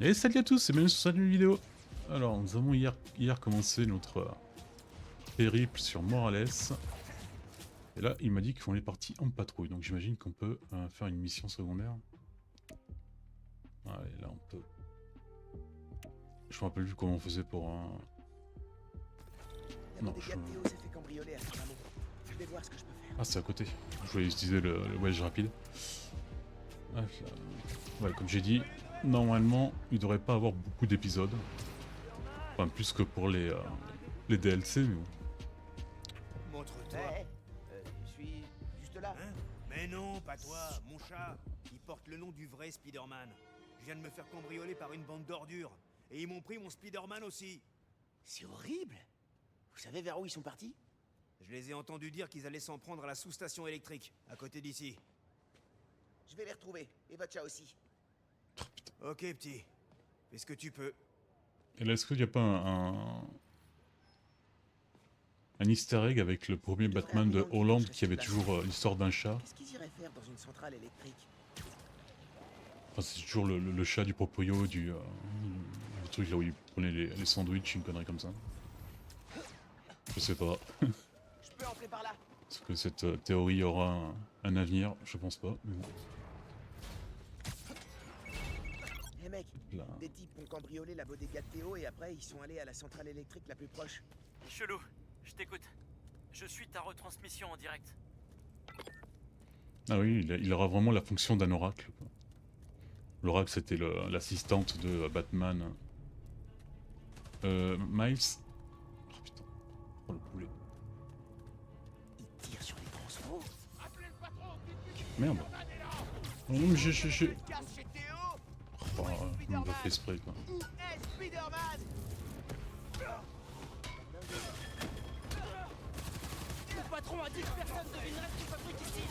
Et salut à tous et bienvenue sur cette nouvelle vidéo. Alors nous avons hier commencé notre périple sur Morales. Et là il m'a dit qu'on est parti en patrouille, donc j'imagine qu'on peut faire une mission secondaire. Allez, là on peut... Je me rappelle plus comment on faisait pour un... Non, je... Théo s'est fait cambrioler à Saint-Amand. Je vais voir ce que je peux faire. Ah, c'est à côté. Je voulais utiliser le voyage rapide. Ah, là. Ouais, comme j'ai dit, normalement il devrait pas avoir beaucoup d'épisodes. Enfin, plus que pour les DLC, mais bon. Montre-toi. Hey, je suis juste là. Hein? Mais non, pas toi, mon chat. Il porte le nom du vrai Spider-Man. Je viens de me faire cambrioler par une bande d'ordures. Et ils m'ont pris mon Spider-Man aussi. C'est horrible. Vous savez vers où ils sont partis? Je les ai entendus dire qu'ils allaient s'en prendre à la sous-station électrique, à côté d'ici. Je vais les retrouver. Et votre chat aussi. Ok, petit. Fais ce que tu peux. Et là, est-ce qu'il n'y a pas un easter egg avec le premier Batman de Hollande qui avait toujours l'histoire d'un chat? Qu'est-ce qu'ils iraient faire dans une centrale électrique? Enfin, c'est toujours le chat du proprio, le truc là où il prenait les sandwichs, une connerie comme ça. Je sais pas. Je peux entrer par là. Est-ce que cette théorie aura un avenir? Je pense pas, mais bon. Hé mec, Là. des types ont cambriolé la bodega de Théo et après ils sont allés à la centrale électrique la plus proche. Chelou, je t'écoute. Je suis ta retransmission en direct. Ah oui, il aura vraiment la fonction d'un oracle, quoi. L'oracle, c'était l'assistante de Batman. Miles. Oh putain. Oh le poulet. Ils tirent sur les transfos. Merde. Oh non, mais j'ai... Casse chez Théo. Oh, je me fait exprès, quoi. Hey, Spider-Man. Le patron a dit que personne ne devinerait ce qu'il fabrique ici.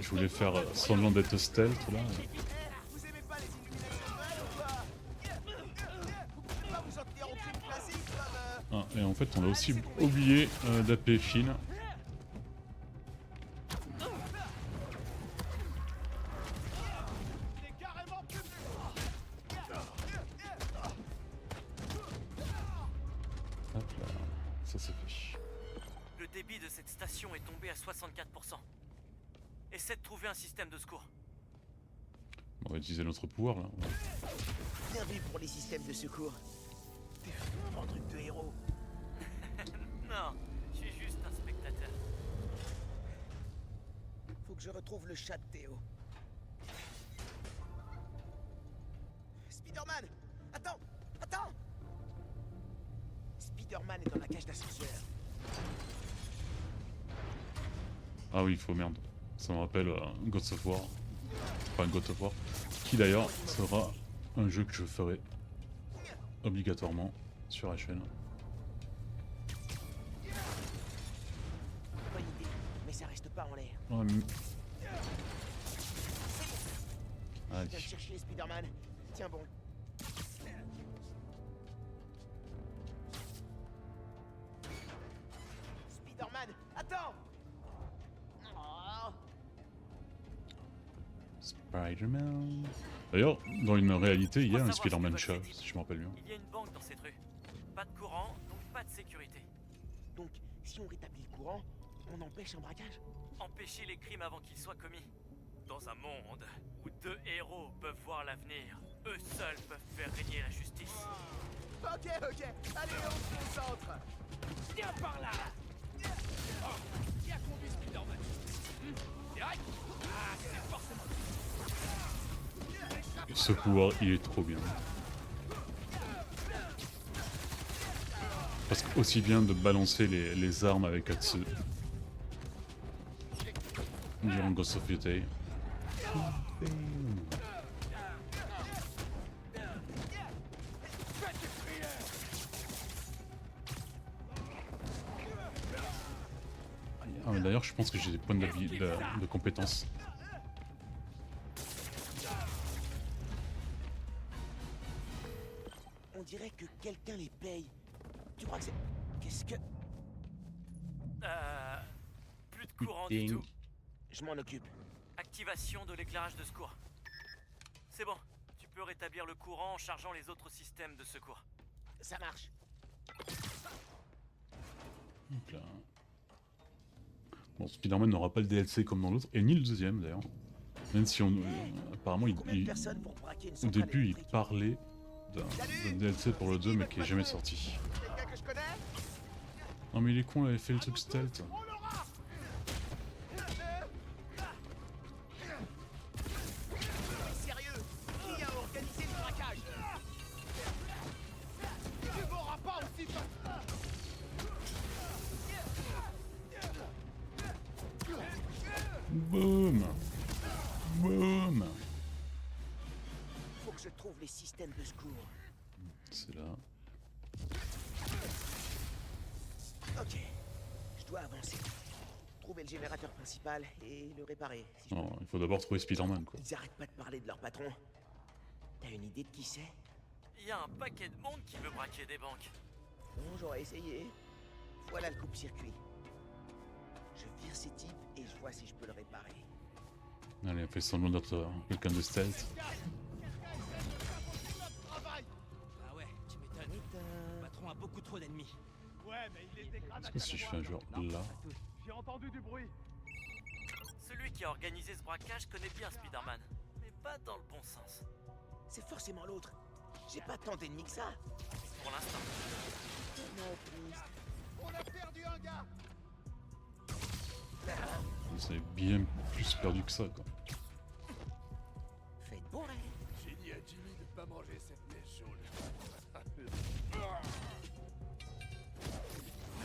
Je voulais faire semblant d'être stealth, là. Vous aimez pas les illuminations de Noël ou quoi? Vous pouvez pas vous en tenir au crime classique comme... Ah, et en fait, on a aussi oublié d'appeler Finn. Hop là, ça c'est fait. Le débit de cette station est tombé à 64%. Essaie de trouver un système de secours. On va utiliser notre pouvoir, là. Bien vu pour les systèmes de secours. T'es vraiment un truc de héros. Non, je suis juste un spectateur. Faut que je retrouve le chat de Théo. Spider-Man! Attends! Attends! Spider-Man est dans la cage d'ascenseur. Ah oui, il faut merde. Ça me rappelle Ghost of War. Enfin, God of War. Qui d'ailleurs sera un jeu que je ferai obligatoirement sur la chaîne. Bonne idée, mais ça reste pas en l'air. Ouais, mais... Je Allez. viens de chercher Spider-Man. Tiens bon. Spider-Man, attends! Oh. Spider-Man. D'ailleurs, dans une réalité, il y a un Faut savoir ce que Spider-Man veulent chat, ces types. si je me rappelle bien. Il y a une banque dans cette rue. Pas de courant, donc pas de sécurité. Donc, si on rétablit le courant, on empêche un braquage? Empêcher les crimes avant qu'ils soient commis. Dans un monde où deux héros peuvent voir l'avenir, eux seuls peuvent faire régner la justice. Ok, allez, on se concentre! Viens par là. Qui a conduit Spider-Man? Direct? Ah, c'est forcément. Ce pouvoir, il est trop bien. Parce que aussi bien de balancer les armes avec Atsu. Durant Ghost of Yotei. Ah, mais d'ailleurs, je pense que j'ai des points de compétences. On dirait que quelqu'un les paye. Tu crois que c'est... Qu'est-ce que... Plus de courant Putain. du tout. Je m'en occupe. Activation de l'éclairage de secours. C'est bon. Tu peux rétablir le courant en chargeant les autres systèmes de secours. Ça marche. Donc là... Bon, Spider-Man n'aura pas le DLC comme dans l'autre, et ni le deuxième d'ailleurs. Même si on... apparemment, Combien de personnes pour braquer une au centrale début, il électrique? parlait d'un DLC pour le 2, mais qui est jamais sorti. Quelqu'un que je connais? Non mais il est con, il avait fait le truc stealth. On l'aura! Sérieux? Qui a organisé le braquage? Tu m'auras pas aussi pas! Boum. Boum. Faut que je trouve les systèmes de secours. C'est là. Ok. Je dois avancer. Trouver le générateur principal et le réparer. Si je Non, il faut d'abord trouver Spider-Man, quoi. Ils arrêtent pas de parler de leur patron. T'as une idée de qui c'est? Il y a un paquet de monde qui veut braquer des banques. Bon, j'aurais essayé. Voilà le coupe-circuit. Je vire ces types et je vois si je peux le réparer. Allez, on fait semblant d'être quelqu'un de stealth. Ah ouais, tu m'étonnes. Le patron a beaucoup trop d'ennemis. Ouais, mais il les écrase Est-ce à que si je fais un genre là... J'ai entendu du bruit. Celui qui a organisé ce braquage connaît bien Spider-Man, mais pas dans le bon sens. C'est forcément l'autre. J'ai pas tant d'ennemis que ça. Pour l'instant. Tellement triste. On a perdu un gars. C'est bien plus perdu que ça, quoi. Faites bon rêve. J'ai dit à Jimmy de pas manger cette neige jaune.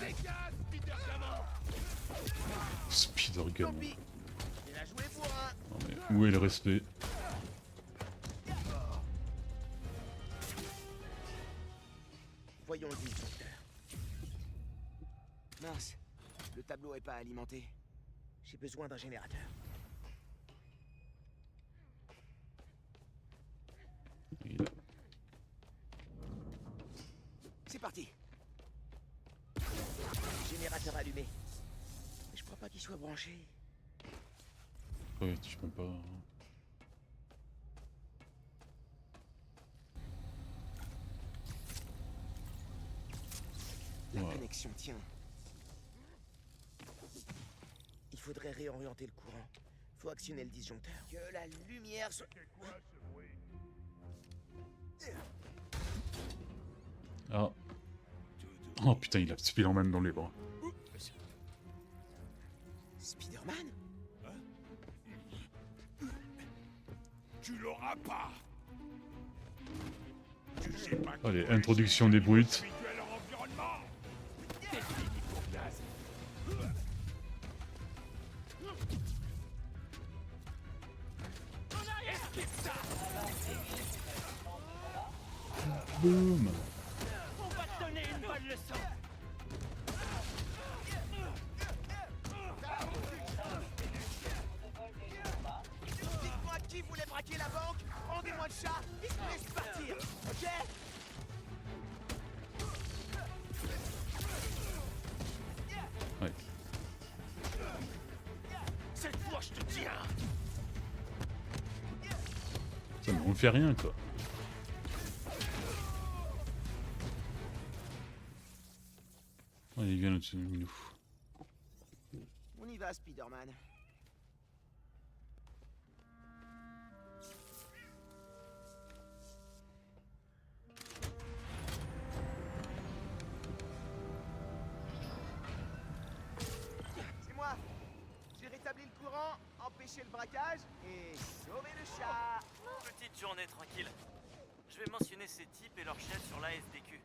Dégage, Peter Gamin. Spider-Gun. Tant pis. Il a joué pour un. Non mais où est le respect? Voyons le disjoncteur. Mince. Le tableau est pas alimenté. J'ai besoin d'un générateur. Il est là. C'est parti. Générateur allumé. Mais je crois pas qu'il soit branché. Ouais, tu peux pas... La Voilà. connexion tient. Il faudrait réorienter le courant. Faut actionner le disjoncteur. Que la lumière soit... Ah. Oh putain, il a Spider-Man dans les bras. Spider-Man? Tu l'auras pas. Tu sais pas qui Allez, est introduction des brutes. habitué à leur environnement. Boum. On va te donner une bonne leçon. Dites-moi qui voulait braquer la banque. Rendez-moi le chat et je vous laisse partir. Ok? Ouais. Cette fois, je te tiens. Putain, mais on fait rien, quoi. Allez, viens au-dessus de nous. On y va, Spider-Man. C'est moi. J'ai rétabli le courant, empêché le braquage et sauvé le chat. Petite journée tranquille. Je vais mentionner ces types et leur chef sur l'ASDQ.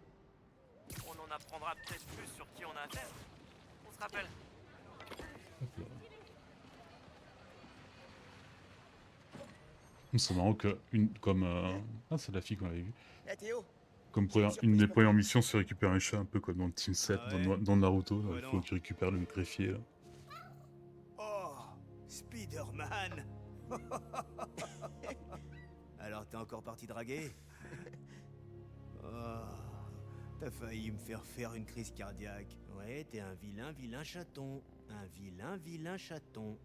On en apprendra peut-être plus sur qui on a affaire. On se rappelle. Hop là. C'est marrant que comme ah, c'est la fille qu'on avait vue. Eh Théo, Comme une des premières missions, c'est récupérer un chat, un peu comme dans Team 7, Ah ouais. dans Naruto. Là, Ouais, il faut non. que tu récupères le greffier. Là. Oh, Spider-Man. Alors t'es encore parti draguer? Oh, t'as failli me faire faire une crise cardiaque. Ouais, t'es un vilain, vilain chaton. Un vilain, vilain chaton.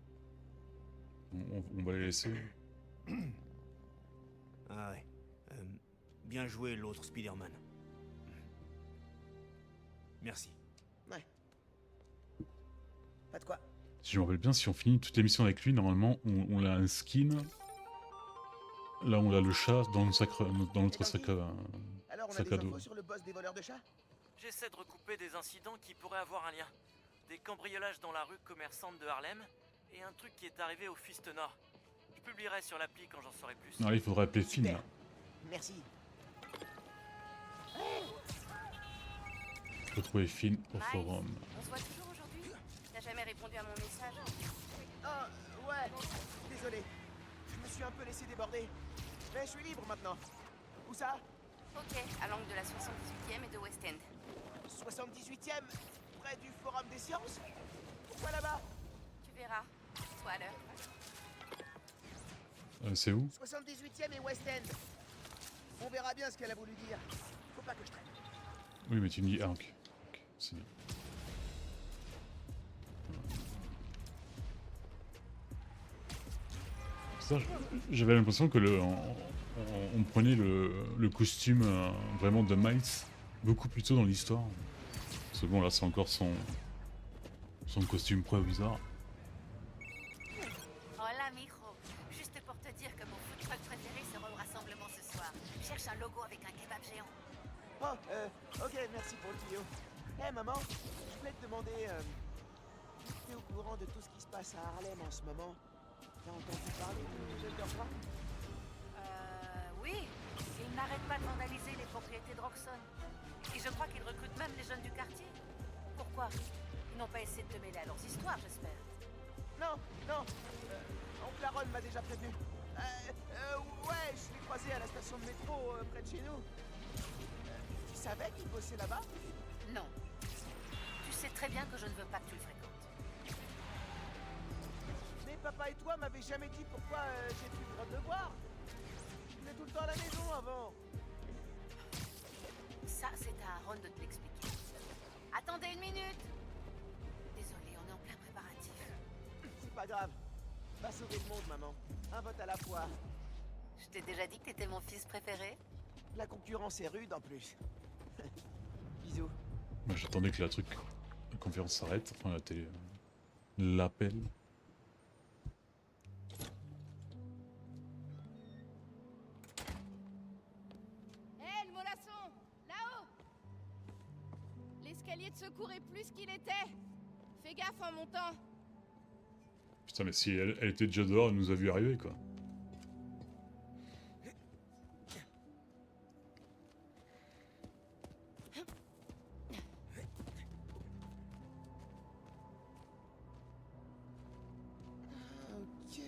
On va les laisser. Ah ouais. Bien joué, l'autre Spider-Man. Merci. Ouais. Pas de quoi. Si je me rappelle bien, si on finit toute l'émission avec lui, normalement, on a un skin. Là, on a le chat dans, dans notre sac Alors, on a sac des à dos. infos sur le boss des voleurs de chats? J'essaie de recouper des incidents qui pourraient avoir un lien. Des cambriolages dans la rue commerçante de Harlem et un truc qui est arrivé au Fist Nord. Je publierai sur l'appli quand j'en saurai plus. Ah, il faudrait appeler Finn. Super. Là. Merci. Retrouver Finn au Miles, forum. on se voit toujours aujourd'hui? T'as jamais répondu à mon message? Ah, ouais. Désolé. Je me suis un peu laissé déborder. Mais je suis libre maintenant. Où ça? Ok, à l'angle de la 78e et de West End. 78e? Près du Forum des Sciences? Pourquoi là-bas? Tu verras. Sois à l'heure. C'est où? 78e et West End. On verra bien ce qu'elle a voulu dire. Faut pas que je traîne. Oui, mais tu me dis... Ah, ok. Ok, c'est bien. Ça, j'avais l'impression que on prenait le costume vraiment de Miles beaucoup plus tôt dans l'histoire. Parce que bon, là, c'est encore son costume provisoire. Hola, mijo. Juste pour te dire que mon food truck préféré sera au rassemblement ce soir. Je cherche un logo avec un kebab géant. Oh, ok, merci pour le tuyau. Hé, maman, je voulais te demander... T'es au courant de tout ce qui se passe à Harlem en ce moment? T'as entendu parler de Gelderfra? Oui. Ils n'arrêtent pas de vandaliser les propriétés de Roxxon. Et je crois qu'ils recrutent même les jeunes du quartier. Pourquoi? Ils n'ont pas essayé de te mêler à leurs histoires, j'espère. Non, non. Oncle Aaron m'a déjà prévenu. Ouais, je l'ai croisé à la station de métro près de chez nous. Tu savais qu'il bossait là-bas? Non. Tu sais très bien que je ne veux pas que tu le fréquentes. Mais papa et toi m'avaient jamais dit pourquoi j'ai plus le droit de le voir. Je venais tout le temps à la maison avant. Ça, c'est à Aaron de te l'expliquer. Attendez une minute. Désolé, on est en plein préparatif. C'est pas grave. Va sauver le monde, maman. Un vote à la fois. Je t'ai déjà dit que t'étais mon fils préféré. La concurrence est rude en plus. Bisous. Moi, j'attendais que la conférence s'arrête, enfin la télé, l'appel. Hé, le mollasson! Là-haut! L'escalier de secours est plus qu'il était! Fais gaffe en montant! Putain, mais si elle était déjà dehors, elle nous a vu arriver, quoi. Ok.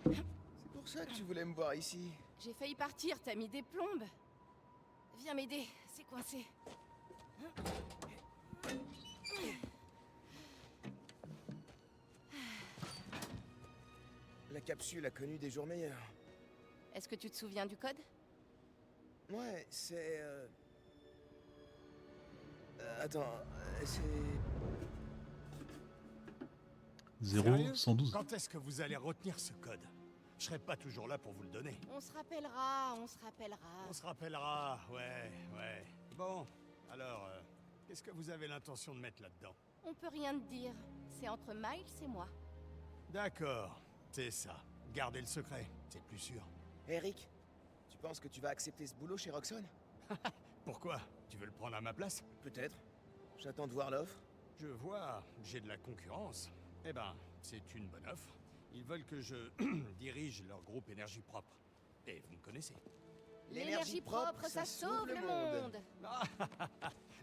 C'est pour ça que tu voulais me voir ici. J'ai failli partir, t'as mis des plombes! Viens m'aider, c'est coincé. La capsule a connu des jours meilleurs. Est-ce que tu te souviens du code? Ouais, c'est... attends, c'est... 0, 112. Quand est-ce que vous allez retenir ce code? Je serai pas toujours là pour vous le donner. On se rappellera, on se rappellera. On se rappellera, ouais. Bon, alors, qu'est-ce que vous avez l'intention de mettre là-dedans? On peut rien te dire. C'est entre Miles et moi. D'accord, c'est ça. Gardez le secret, c'est plus sûr. Eric, tu penses que tu vas accepter ce boulot chez Roxxon? Pourquoi? Tu veux le prendre à ma place? Peut-être. J'attends de voir l'offre. Je vois, j'ai de la concurrence. Eh ben, c'est une bonne offre. Ils veulent que je dirige leur groupe énergie propre. Et vous me connaissez. L'énergie propre, ça sauve le monde!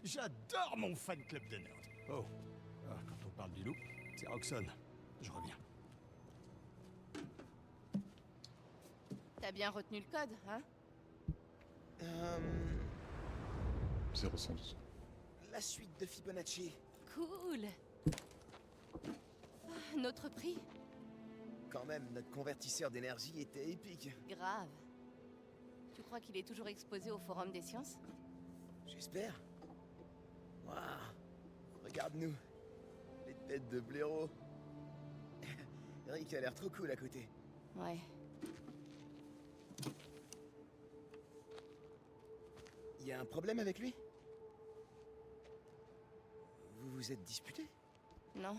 J'adore mon fan club de nerds. Oh, quand on parle du loup, c'est Roxxon. Je reviens. T'as bien retenu le code, hein? 0, 112. La suite de Fibonacci. Cool! Notre prix? Quand même, notre convertisseur d'énergie était épique. Grave. Tu crois qu'il est toujours exposé au Forum des Sciences? J'espère. Waouh. Regarde-nous. Les têtes de blaireaux. Eric a l'air trop cool à côté. Ouais. Y a un problème avec lui? Vous vous êtes disputé? Non.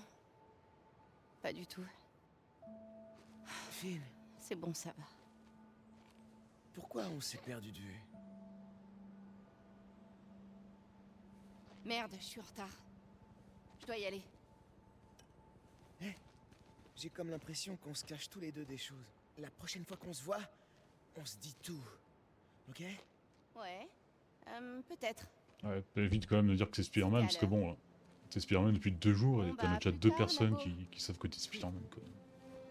Pas du tout. Finn, C'est bon, ça va. pourquoi on s'est perdu de vue? Merde, je suis en retard. Je dois y aller. J'ai comme l'impression qu'on se cache tous les deux des choses. La prochaine fois qu'on se voit, on se dit tout. Ok? Ouais. Peut-être. Ouais, évite quand même de dire que c'est Spider-Man, parce que bon, t'es Spider-Man depuis 2 jours et Bon, t'en as bah, déjà plus 2 tard, personnes Nabo. qui savent que t'es Spider-Man, quoi.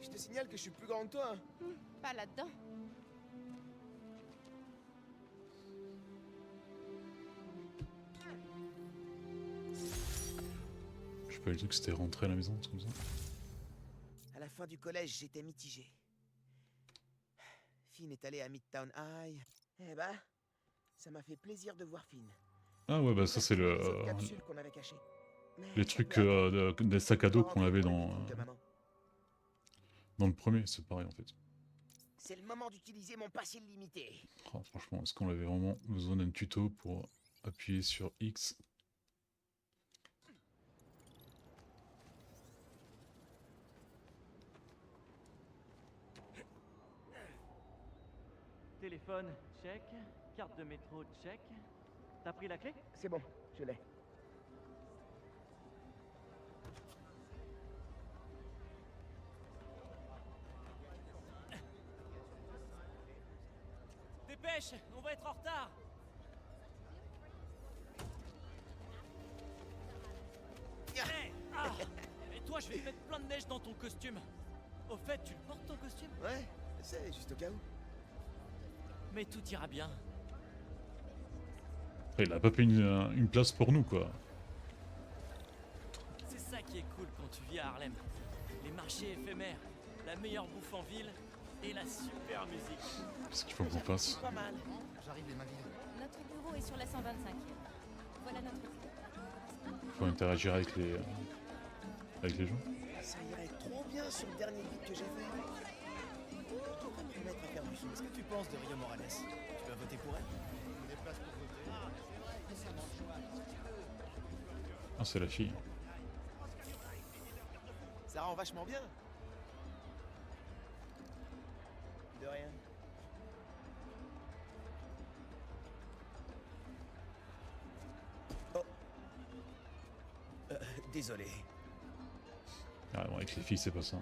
Je te signale que je suis plus grand que toi. Pas là-dedans. Je sais pas, le truc c'était rentrer à la maison, c'est comme ça. À la fin du collège, j'étais mitigé. Finn est allé à Midtown High. Eh ben, ça m'a fait plaisir de voir Finn. Ah ouais, bah ça c'est Les autres capsules qu'on avait cachées. Mais les ça trucs peut attendre. des sacs à dos Faut qu'on rentrer avait pour les dans, trucs de maman. dans le premier, c'est pareil en fait. C'est le moment d'utiliser mon pass illimité. Oh, franchement, est-ce qu'on avait vraiment besoin d'un tuto pour appuyer sur X? Téléphone, check. Carte de métro, check. T'as pris la clé? C'est bon, je l'ai. Dépêche, on va être en retard. Hey, ah, et toi, je vais te mettre plein de neige dans ton costume. Au fait, tu le portes ton costume? Ouais, c'est juste au cas où. Mais tout ira bien. Après, il a pas fait une place pour nous, quoi. C'est ça qui est cool quand tu vis à Harlem. Les marchés éphémères, la meilleure bouffe en ville et la super musique. Qu'est-ce qu'il faut qu'on fasse? Pas mal. Notre bureau est sur la 125e. Voilà notre... Faut interagir avec les gens. Ça irait trop bien sur le dernier beat que j'ai fait. Je devrais me mettre à faire du son. Qu'est-ce que tu penses de Rio Morales? Tu vas voter pour elle? Ah, c'est la fille. Ça rend vachement bien. De rien. Oh. Désolé. Ah, bon, avec les filles, c'est pas ça.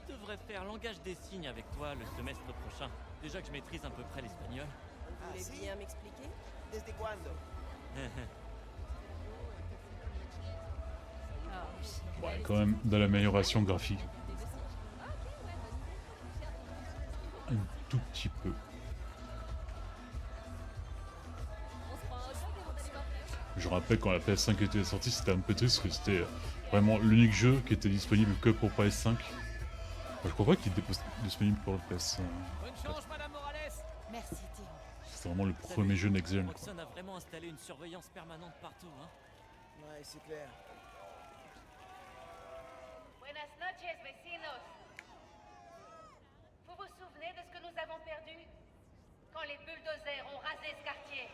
Je devrais faire langage des signes avec toi le semestre prochain. Déjà que je maîtrise à peu près l'espagnol. Ah, Vous voulez si? bien m'expliquer? Desde cuando? Oh, Ouais, quand même de l'amélioration graphique. Un tout petit peu. Je rappelle quand la PS5 était sortie, c'était un peu triste parce que c'était vraiment l'unique jeu qui était disponible que pour PS5. Enfin, je crois pas qu'il était disponible pour le PS5. Bonne chance, Madame Morales. Merci, Théo. C'était vraiment le premier jeu next-gen, quoi. Roxxon a vraiment installé une surveillance permanente partout, hein. Ouais, c'est clair. Buenas noches, vecinos. Vous vous souvenez de ce que nous avons perdu? Quand les bulldozers ont rasé ce quartier.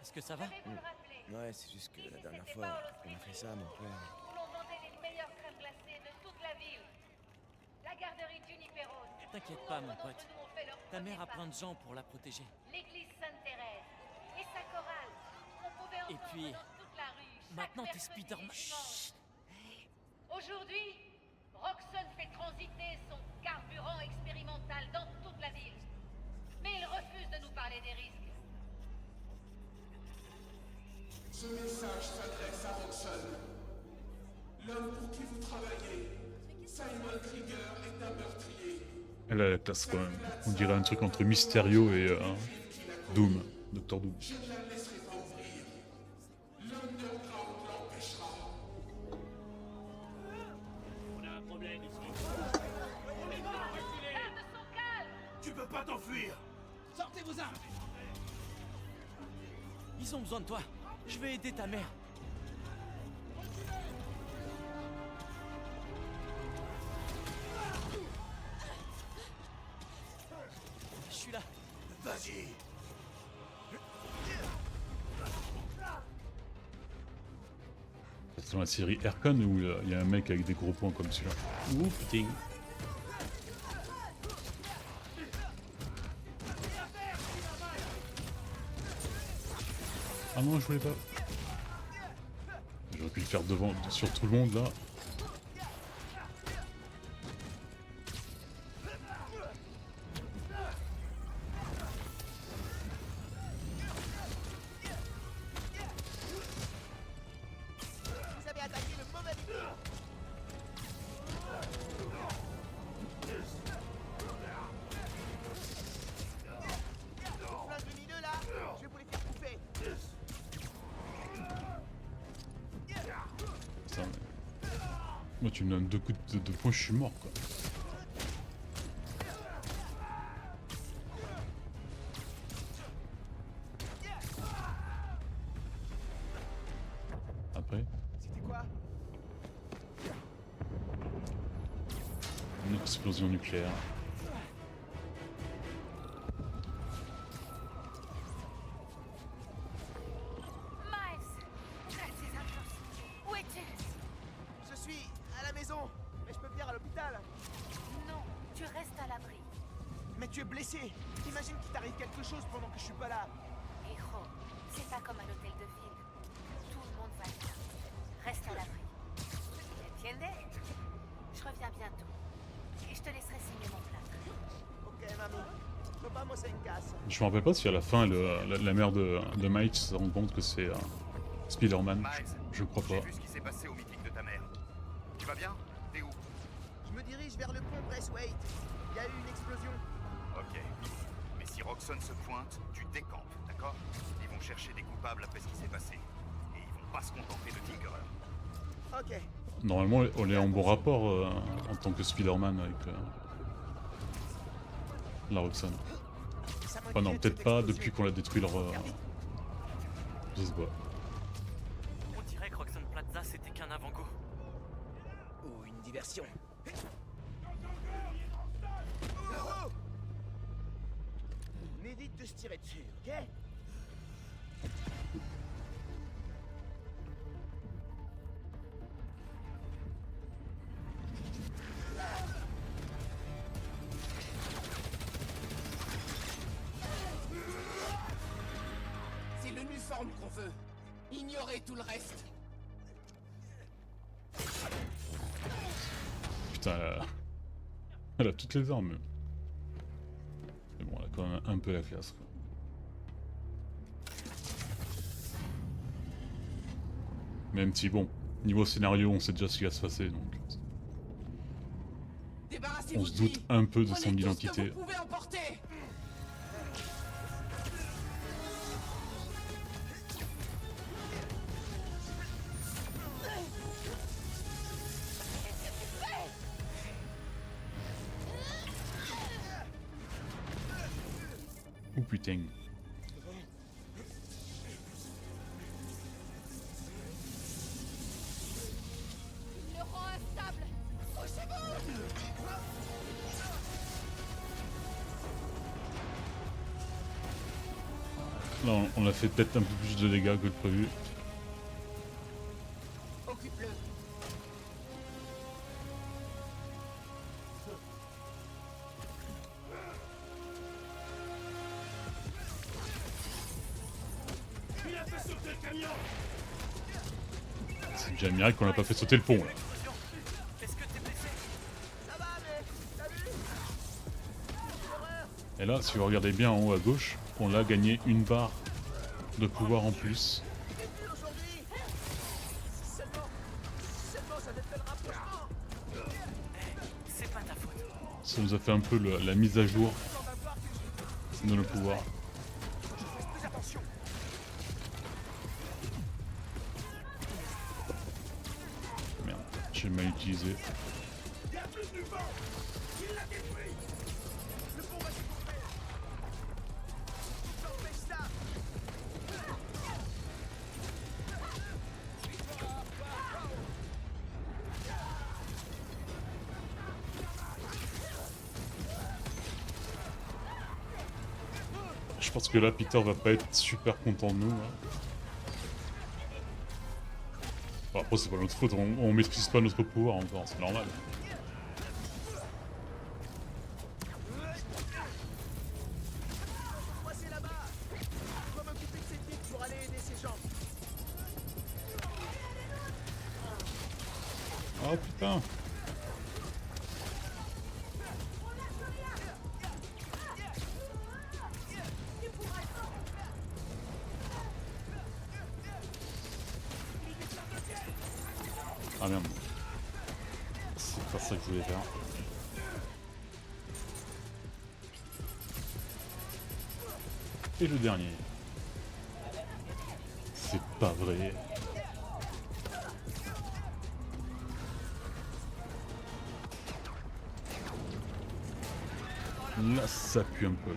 Est-ce que ça va? Je vais vous le rappeler. Ouais, c'est juste que la dernière fois qu'on a fait ça, mon père... Où l'on vendait les meilleures crèmes glacées de toute la ville. La garderie Juniperos. T'inquiète pas, mon pote. Ta mère a plein de gens pour la protéger. L'église Sainte-Thérèse. Et sa chorale. On pouvait Et entendre puis, dans toute la rue. chaque maintenant, t'es mercredi et Spider-Man. dimanche. Aujourd'hui, Roxxon fait transiter son carburant expérimental dans toute la ville. Mais il refuse de nous parler des risques. Ce message s'adresse à Roxxon. L'homme pour qui vous travaillez, Simon Krieger, est un meurtrier. Elle a la classe quand même. On dirait un truc entre Mysterio et Doom, Dr Doom. Je ne la laisserai pas ouvrir. L'Underground l'empêchera. On a un problème ici. Garde son calme. Tu peux pas t'enfuir! Sortez vos armes! Ils ont besoin de toi. Je vais aider ta mère. Je suis là. ici. C'est dans la série Erkan où il y a un mec avec des gros points comme celui-là. Ouh putain. Ah non, je voulais pas. J'aurais pu le faire devant, sur tout le monde là. Vous avez attaqué le mauvais niveau. Flingue lumineux là, je vais vous les faire couper. Putain, mais... Moi tu me donnes 2 coups de poing, je suis mort quoi. Après, C'était quoi? une explosion nucléaire. Miles, c'est impossible. Où es-tu? Je suis à la maison, mais je peux venir à l'hôpital. Non, tu restes à l'abri. Mais tu es blessé. Imagine qu'il t'arrive quelque chose pendant que je suis pas là. Hijo, c'est pas comme à l'hôtel de ville. Tout le monde va bien. Reste à l'abri. Entiende? Je reviens bientôt. Et je te laisserai signer mon plâtre. Ok, mamie. Nos vamos en casa. Je me rappelle pas si à la fin la mère de Miles se rend compte que c'est Spider-Man. Je crois J'ai pas. vu ce qui s'est passé au meeting de ta mère. Tu vas bien? T'es où? Je me dirige vers le pont Braithwaite. Il y a eu une explosion. Ok. Mais si Roxxon se pointe, tu décampes, d'accord? Ils vont chercher des coupables après ce qui s'est passé. Et ils vont pas se contenter de Tinkerer. Ok. Normalement, on est en bon rapport en tant que Spider-Man avec la Roxxon. Ça Enfin non, m'inquiète, peut-être cette pas explosion. depuis qu'on a détruit leur... Je sais pas. On dirait que Roxxon Plaza c'était qu'un avant-goût. Ou une diversion. N'évite de se tirer dessus, ok? C'est l'uniforme qu'on veut. Ignorez tout le reste. Putain, elle a toutes les armes. Mais bon, elle a quand même un peu la classe, quoi. Même si, bon, niveau scénario, on sait déjà ce qui va se passer, donc... Débarrassez-vous On se de doute lui. un peu de Prenez son tout ce que identité. vous pouvez emporter. Oh putain. Il le rend instable. Là, on a fait peut-être un peu plus de dégâts que prévu. Occupe-le. C'est déjà un miracle qu'on n'a pas fait sauter le pont, là. Est-ce que t'es blessé? Ça va, mais t'as vu? Et là, si vous regardez bien en haut à gauche, on a gagné une barre de pouvoir en plus. T'es venu aujourd'hui? Seulement ça fait le rapprochement. C'est pas ta faute. Ça nous a fait un peu la mise à jour de nos pouvoirs. Fais plus attention. Merde, j'ai mal utilisé. Le pont va s'effondrer. Empêche ça. Je Je pense que là, Peter va pas être super content de nous. Hein. Bon, après, c'est pas notre faute, on maîtrise pas notre pouvoir encore, c'est normal. Moi c'est là-bas. Je dois m'occuper de cette ville pour aller aider ces gens. Oh putain! Ah merde. C'est pas ça que je voulais faire. Et le dernier. C'est pas vrai. Là, ça pue un peu.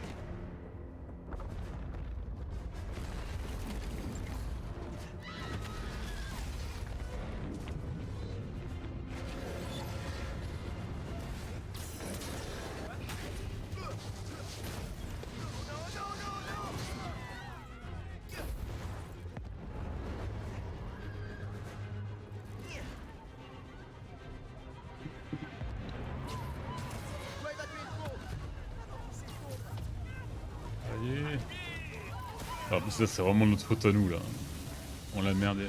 Allez. Ah, ça c'est vraiment notre faute à nous là. On l'a merdé.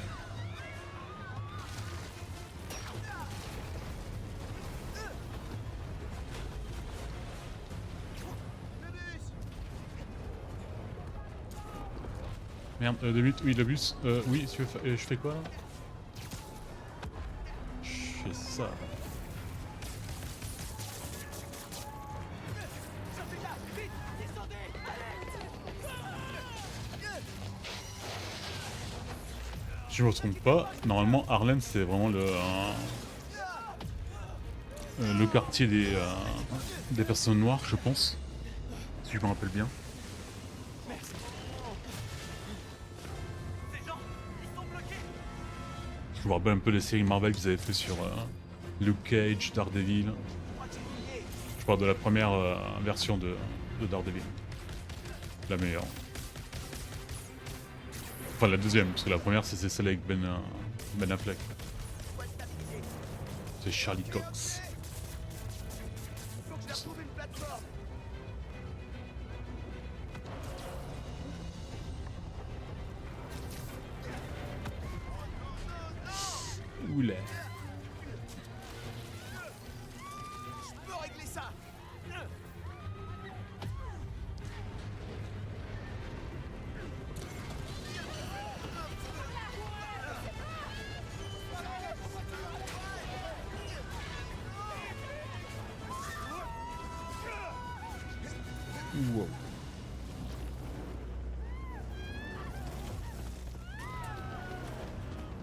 Merde, 2 minutes, oui le bus, oui, tu veux je fais quoi là? Je fais ça. Si je me trompe pas, normalement Harlem c'est vraiment le quartier des personnes noires, je pense. Si je me rappelle bien. Je me rappelle un peu les séries Marvel qu'ils avaient fait sur Luke Cage, Daredevil. Je parle de la première version de Daredevil. La meilleure. Enfin la deuxième, parce que la première c'est celle avec Ben Affleck. C'est Charlie Cox. Faut que je retrouve une plateforme. Oula. Je peux régler ça. Wow.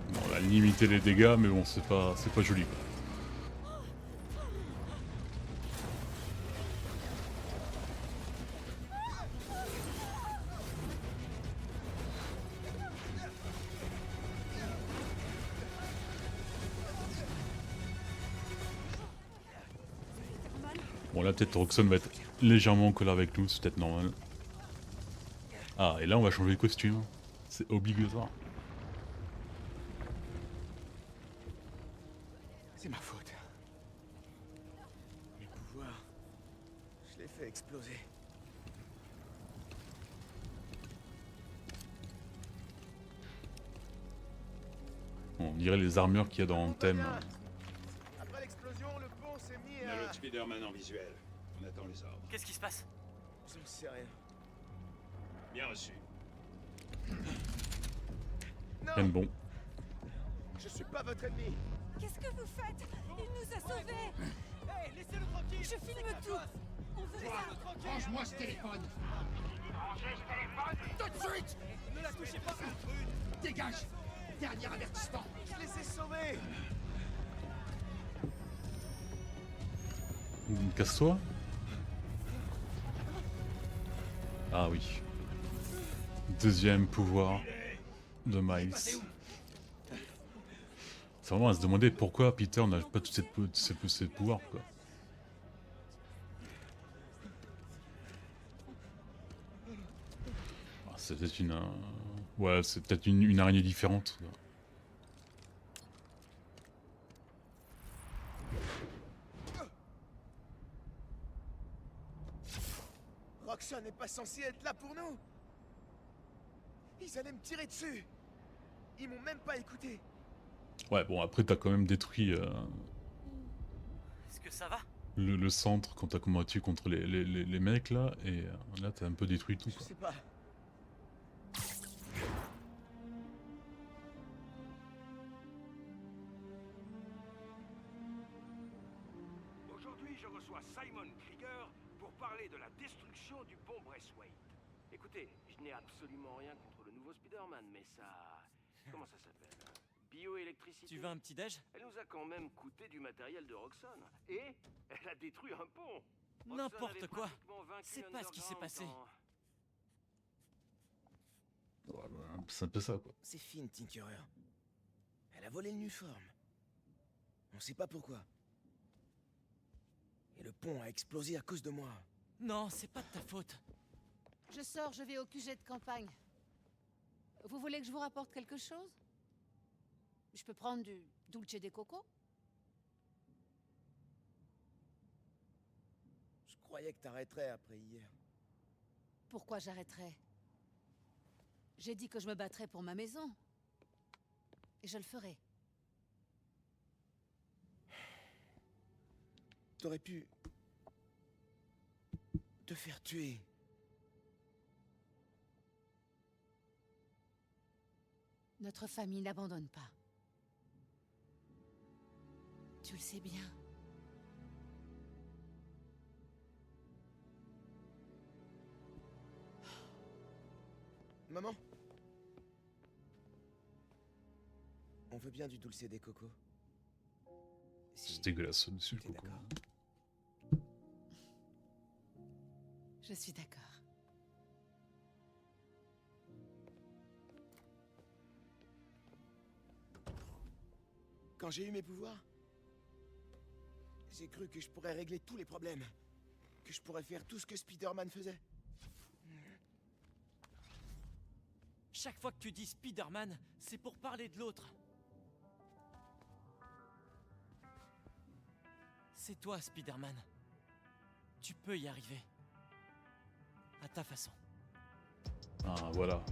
Bon, on a limité les dégâts, mais bon, c'est pas joli quoi. Bon là peut-être Roxxon va être légèrement en colère avec nous, c'est peut-être normal. Ah et là on va changer de costume, c'est obligatoire. C'est ma faute. Mes pouvoirs, je les fais exploser. On dirait les armures qu'il y a dans le thème. Après l'explosion, le pont s'est mis On a à... le Spider-Man en visuel. On attend les ordres. Qu'est-ce qui se passe? Je ne sais rien. Bien reçu. Même bon. Je suis pas votre ennemi. Qu'est-ce que vous faites? Il nous a sauvés. Hey, laissez-le tranquille. Je filme tout. On veut ça. Range-moi ce téléphone. Tout de suite. Ne la touchez pas, Gertrude. Dégage. Dernier avertissement. Je les ai sauvés. Casse-toi. Ah oui. Deuxième pouvoir de Miles. C'est vraiment à se demander pourquoi Peter n'a pas tous ces pouvoirs quoi. c'est peut-être une... Ouais, c'est peut-être une araignée différente. Roxxon n'est pas censé être là pour nous. Ils allaient me tirer dessus. Ils m'ont même pas écouté. Ouais, bon, après, t'as quand même détruit Est-ce que ça va? le centre quand t'as combattu contre les mecs, là, et là, t'as un peu détruit tout, Je quoi. sais pas. Aujourd'hui, je reçois Simon Krieger pour parler de la destruction du pont Braithwaite. Écoutez, je n'ai absolument rien contre le nouveau Spider-Man, mais ça... Comment ça s'appelle? Bioélectricité. Tu veux un petit déj? Elle nous a quand même coûté du matériel de Roxxon. Et elle a détruit un pont. Roxxon N'importe avait quoi. pratiquement vaincu C'est pas ce qui s'est passé. Ouais, bah, c'est un peu ça, quoi. C'est Finn, Tinkerer. Elle a volé le Nuform. On sait pas pourquoi. Et le pont a explosé à cause de moi. Non, c'est pas de ta faute. Je sors, je vais au QG de campagne. Vous voulez que je vous rapporte quelque chose? Je peux prendre du dulce de coco? Je croyais que t'arrêterais après hier. Pourquoi j'arrêterais? J'ai dit que je me battrais pour ma maison. Et je le ferai. T'aurais pu... te faire tuer. Notre famille n'abandonne pas. Tu le sais bien. Maman? On veut bien du dulce de coco. Si C'est dégueulasse, monsieur le t'es coco. d'accord. Je suis d'accord. Quand j'ai eu mes pouvoirs, j'ai cru que je pourrais régler tous les problèmes. Que je pourrais faire tout ce que Spider-Man faisait. Chaque fois que tu dis Spider-Man, c'est pour parler de l'autre. C'est toi, Spider-Man. Tu peux y arriver. À ta façon. Ah, voilà.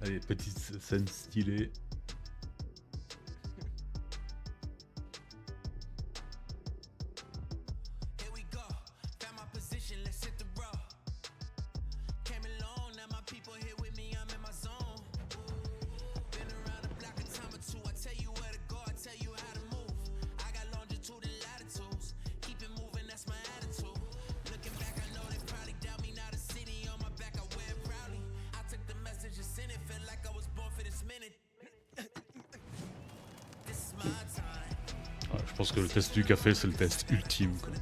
Allez, petite scène stylée. Je pense que le test du café, c'est le test ultime, quoi.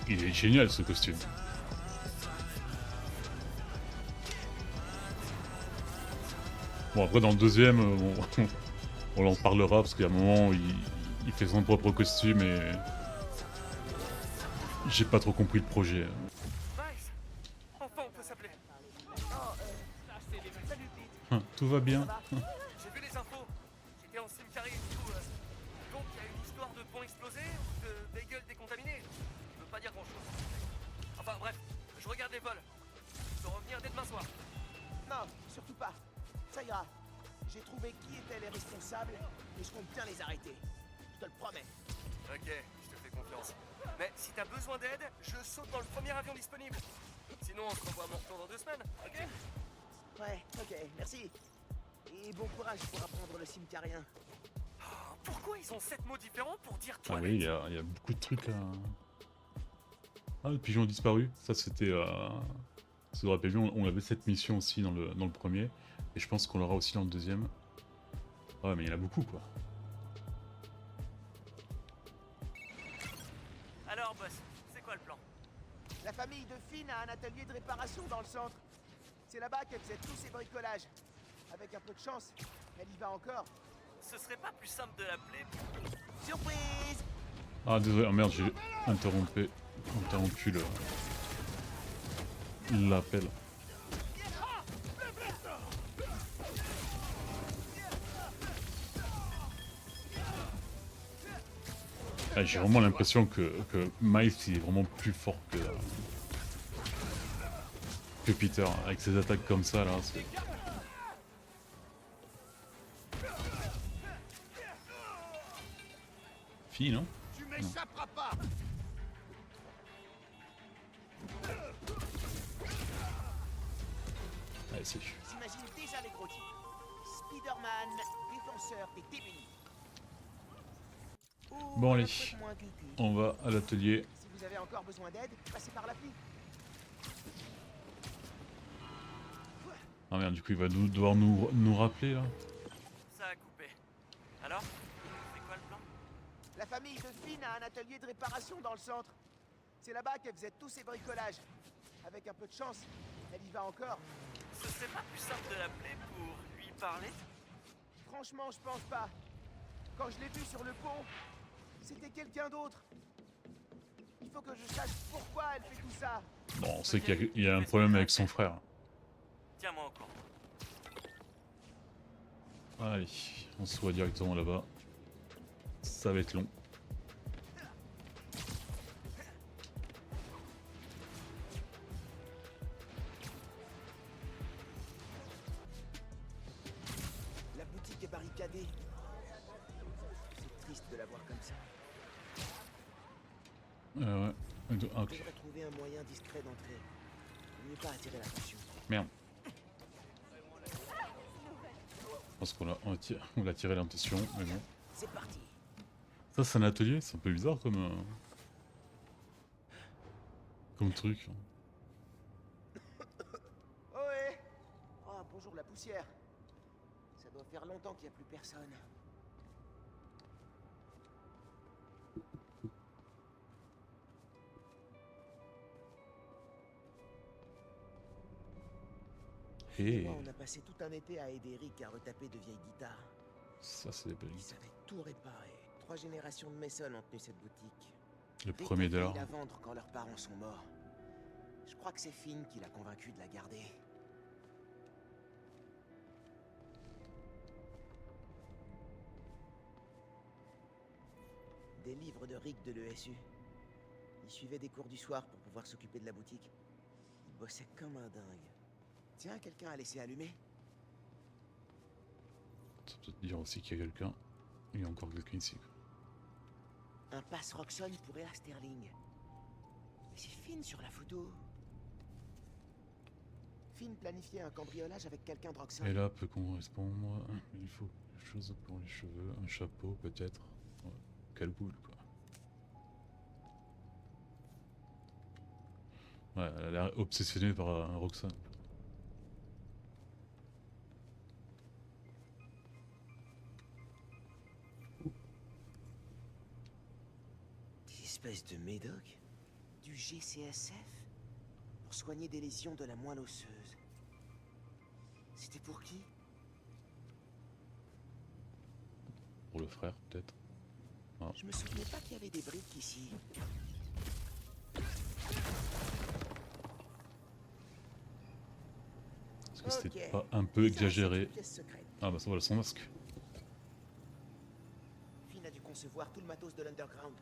Il est génial, ce costume. Bon, après, dans le deuxième, on en parlera, parce qu'il y a un moment où il fait son propre costume et... J'ai pas trop compris le projet. Nice. Enfin, on peut s'appeler. Salut, Pete. Tout va bien. J'ai vu les infos. J'étais en cimetière et tout. Donc, il y a une histoire de pont explosé ou de bagel décontaminé. Je veux pas dire grand-chose. Enfin, bref, je regarde les vols. Je peux revenir dès demain soir. Non, surtout pas. Ça ira. J'ai trouvé qui étaient les responsables et je compte bien les arrêter. Je te le promets. Ok, je te fais confiance. Mais si t'as besoin d'aide, je saute dans le premier avion disponible. Sinon, on se revoit à mon retour dans 2 semaines, ok? Ouais, ok, merci. Et bon courage pour apprendre le cimetiérien. Pourquoi ils ont 7 mots différents pour dire Ah toilette? oui, il y a beaucoup de trucs à... Ah, le pigeon a disparu. Ça, c'était... Ça aurait pas vu, on avait cette mission aussi dans le premier. Et je pense qu'on l'aura aussi dans le deuxième. Ouais, mais il y en a beaucoup, quoi. Alors, boss, c'est quoi le plan? La famille de Finn a un atelier de réparation dans le centre. C'est là-bas qu'elle faisait tous ses bricolages. Avec un peu de chance, elle y va encore. Ce serait pas plus simple de l'appeler? Surprise! Ah désolé, oh merde, j'ai interrompu l'appel. Ah, j'ai vraiment l'impression que Miles il est vraiment plus fort que Peter, avec ses attaques comme ça là. Fini, non? Tu m'échapperas pas. Allez, c'est. J'imagine déjà les gros types. Spider-Man, défenseur des démunis. Bon allez, Un truc moins cucu. on va à l'atelier. Si vous avez encore besoin d'aide, passez par l'appli. Ah merde, du coup il va devoir nous rappeler là. Ça a coupé. Alors? C'est quoi le plan? La famille de Finn a un atelier de réparation dans le centre. C'est là-bas qu'elle faisait tous ses bricolages. Avec un peu de chance, elle y va encore. Ce serait pas plus simple de l'appeler pour lui parler? Franchement, je pense pas. Quand je l'ai vue sur le pont, c'était quelqu'un d'autre. Il faut que je sache pourquoi elle fait tout ça. Bon, on sait qu'il y a un problème avec son frère. Tiens-moi au courant. Allez, on se voit directement là-bas. Ça va être long. La boutique est barricadée. C'est triste de la voir comme ça. Ouais. On Ok. devrait trouver un moyen discret d'entrer. Mieux pas attirer l'attention. Merde. Je pense qu'on l'a tiré l'attention, mais bon. C'est parti. Ça c'est un atelier, c'est un peu bizarre comme truc. Ohé! Oh, bonjour la poussière. Ça doit faire longtemps qu'il n'y a plus personne. Et Moi, on a passé tout un été à aider Rick à retaper de vieilles guitares. ça c'est des belles Il guitares. savait tout réparer. 3 générations de Mason ont tenu cette boutique. Le Rick premier a failli dollar. la vendre quand leurs parents sont morts. Je crois que c'est Finn qui l'a convaincu de la garder. Des livres de Rick de l'ESU. Il suivait des cours du soir pour pouvoir s'occuper de la boutique. Il bossait comme un dingue. Tiens, quelqu'un a laissé allumer? Ça peut te dire aussi qu'il y a quelqu'un. Il y a encore quelqu'un ici. Un pass Roxxon pour Ella Sterling. Mais c'est Finn sur la photo. Finn planifiait un cambriolage avec quelqu'un de Roxxon. Et là peut correspondre. Il faut quelque chose pour les cheveux, un chapeau peut-être. Ouais. Quelle boule quoi. Ouais, elle a l'air obsessionnée par un Roxane. Des espèces de médocs? Du GCSF? Pour soigner des lésions de la moelle osseuse. C'était pour qui? Pour le frère peut-être. Ah. Je me souvenais pas qu'il y avait des briques ici. Est-ce que c'était Ok. pas un peu Ça, exagéré? c'est une pièce secrète. Ah bah ça voilà son masque. Finn a dû concevoir tout le matos de l'Underground.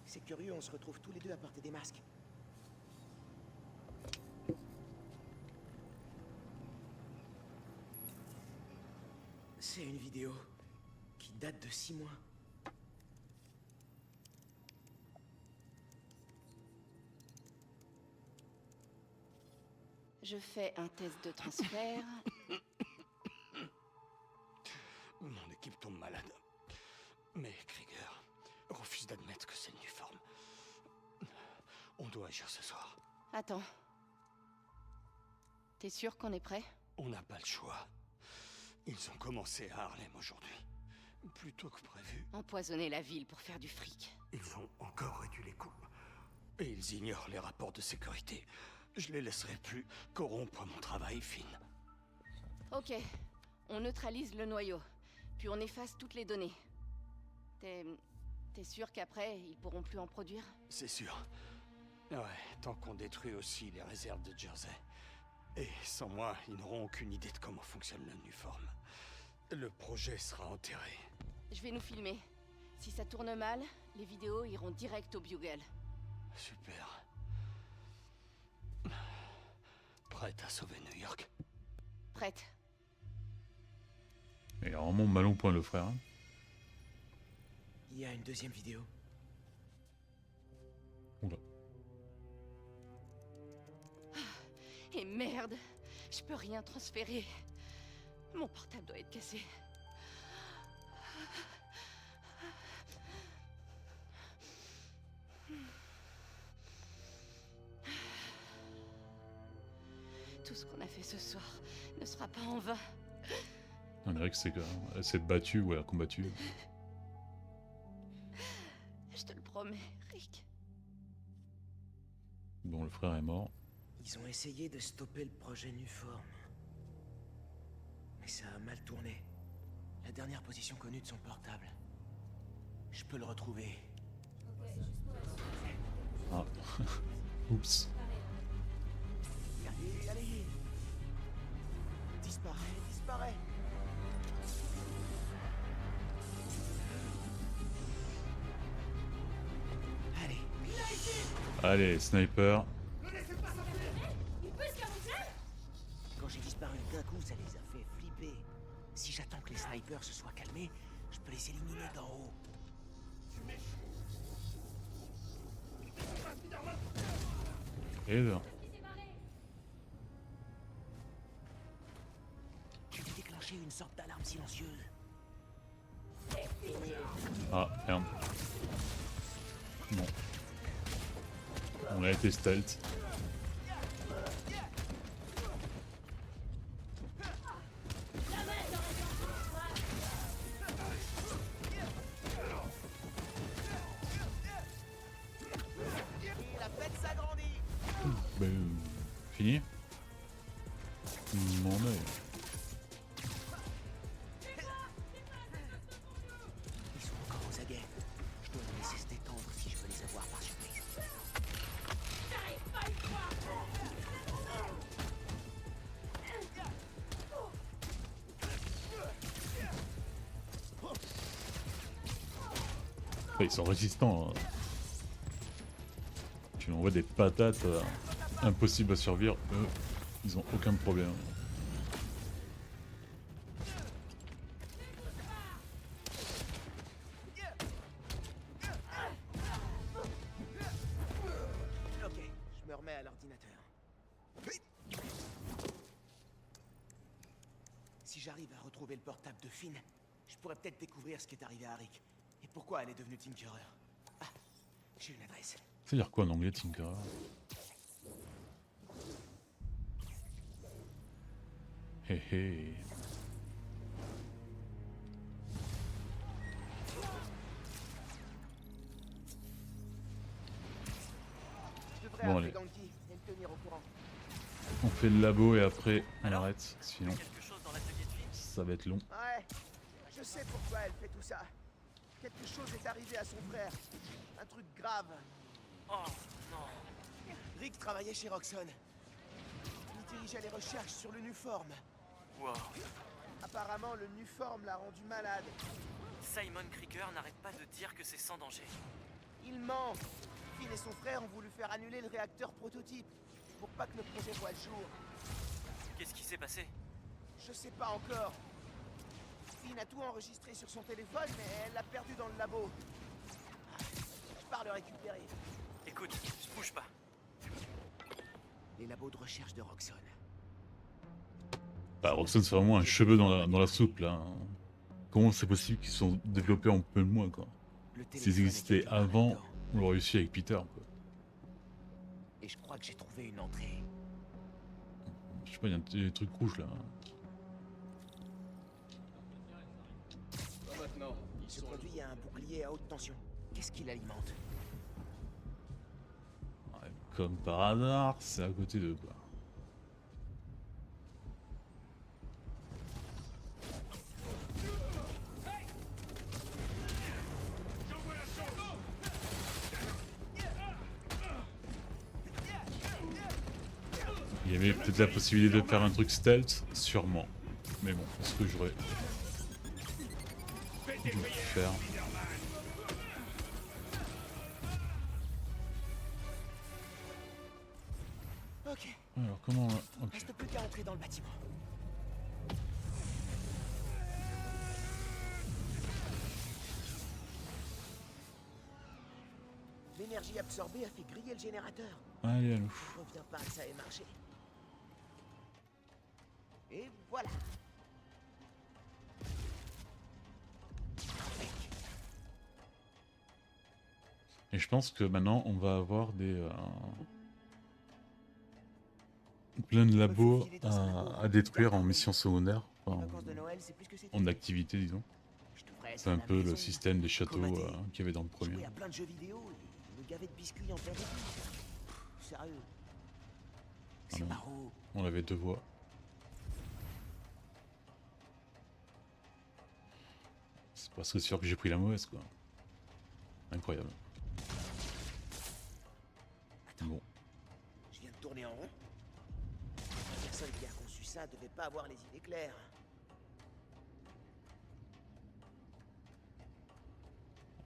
C'est curieux, on se retrouve tous les deux à porter des masques. C'est une vidéo qui date de 6 mois. Je fais un test de transfert. Mon équipe tombe malade. Mais Krieger refuse d'admettre que c'est l'uniforme. On doit agir ce soir. Attends. T'es sûr qu'on est prêt? On n'a pas le choix. Ils ont commencé à Harlem aujourd'hui. Plus tôt que prévu. Empoisonner la ville pour faire du fric. Ils ont encore réduit les coûts. Et ils ignorent les rapports de sécurité. Je les laisserai plus corrompre mon travail, Finn. Ok. On neutralise le noyau, puis on efface toutes les données. T'es sûr qu'après, ils pourront plus en produire? C'est sûr. Ouais, tant qu'on détruit aussi les réserves de Jersey. Et sans moi, ils n'auront aucune idée de comment fonctionne le Nuform. Le projet sera enterré. Je vais nous filmer. Si ça tourne mal, les vidéos iront direct au Bugle. Super. Prête à sauver New York? Prête. Il est vraiment mal au point le frère. Hein. Il y a une deuxième vidéo. Oula. Et merde, je peux rien transférer. Mon portable doit être cassé. Tout ce qu'on a fait ce soir ne sera pas en vain. On dirait que c'est elle s'est battue ou elle a combattu. Je te le promets, Rick. Bon, le frère est mort. Ils ont essayé de stopper le projet Nuform. Mais ça a mal tourné. La dernière position connue de son portable. Je peux le retrouver. Ah. Oups. Allez, allez. Disparaît, disparaît. Allez. Allez, sniper. Quand j'ai disparu d'un coup, ça les a fait flipper. Si j'attends que les snipers se soient calmés, je peux les éliminer d'en haut. Et là. J'ai dû déclencher une sorte d'alarme silencieuse. Ah, merde. Non. On a été stealth. Et la fête s'agrandit. Boum. Fini? Mon œil. Ils sont encore aux aguets. Je dois les laisser se détendre si je veux les avoir par surprise. Ils sont résistants. Hein. Tu leur envoies des patates impossibles à survivre. Eux, ils ont aucun problème. Ok, je me remets à l'ordinateur. Si j'arrive à retrouver le portable de Finn, je pourrais peut-être découvrir ce qui est arrivé à Rick. Et pourquoi elle est devenue Tinkerer. Ah, j'ai une adresse. C'est-à-dire quoi en anglais, Tinkerer? Hé hé. Je devrais Bon, appeler allez. Ganki et me tenir au courant. On fait le labo et après on arrête. Sinon, Quelque chose dans l'atelier de Finn? ça va être long. Ouais, je sais pourquoi elle fait tout ça. Quelque chose est arrivé à son frère. Un truc grave. Oh non. Rick travaillait chez Roxxon. Il dirigeait les recherches sur le Nuform. Wow. Apparemment, le Nuform l'a rendu malade. Simon Krieger n'arrête pas de dire que c'est sans danger. Il ment. Finn et son frère ont voulu faire annuler le réacteur prototype pour pas que le projet voie le jour. Qu'est-ce qui s'est passé? Je sais pas encore. Finn a tout enregistré sur son téléphone, mais elle l'a perdu dans le labo. Je pars le récupérer. Écoute, je bouge pas. Les labos de recherche de Roxxon. Bah, Roxxon, c'est vraiment un cheveu dans la soupe là. Hein. Comment c'est possible qu'ils se sont développés en peu de mois quoi? S'ils existaient avant, on l'aurait réussi avec Peter quoi. Et je crois que j'ai trouvé une entrée. Je sais pas, il y a des trucs rouges là. Ce conduit a un bouclier à haute tension. Qu'est-ce qu'il alimente? Ouais, comme par hasard, c'est à côté d'eux quoi. y avait peut-être la possibilité de faire un truc stealth, sûrement. Mais bon, est-ce que j'aurais dû le faire? Ok. Alors comment... Ok. Reste plus qu'à entrer dans le bâtiment. L'énergie absorbée a fait griller le générateur. Allez, à nous. Je reviens pas que ça ait marché. Et voilà. Et je pense que maintenant on va avoir des... plein de labos à détruire en mission secondaire. Enfin, en activité, disons. C'est un peu le système des châteaux qu'il y avait dans le premier. Il y a plein de jeux vidéo et me gaver de biscuits en pleine église. Sérieux. C'est marrant. On avait 2 voies. C'est presque sûr que j'ai pris la mauvaise, quoi. Incroyable. Bon. Je viens de tourner en rond. La personne qui a conçu ça devait pas avoir les idées claires.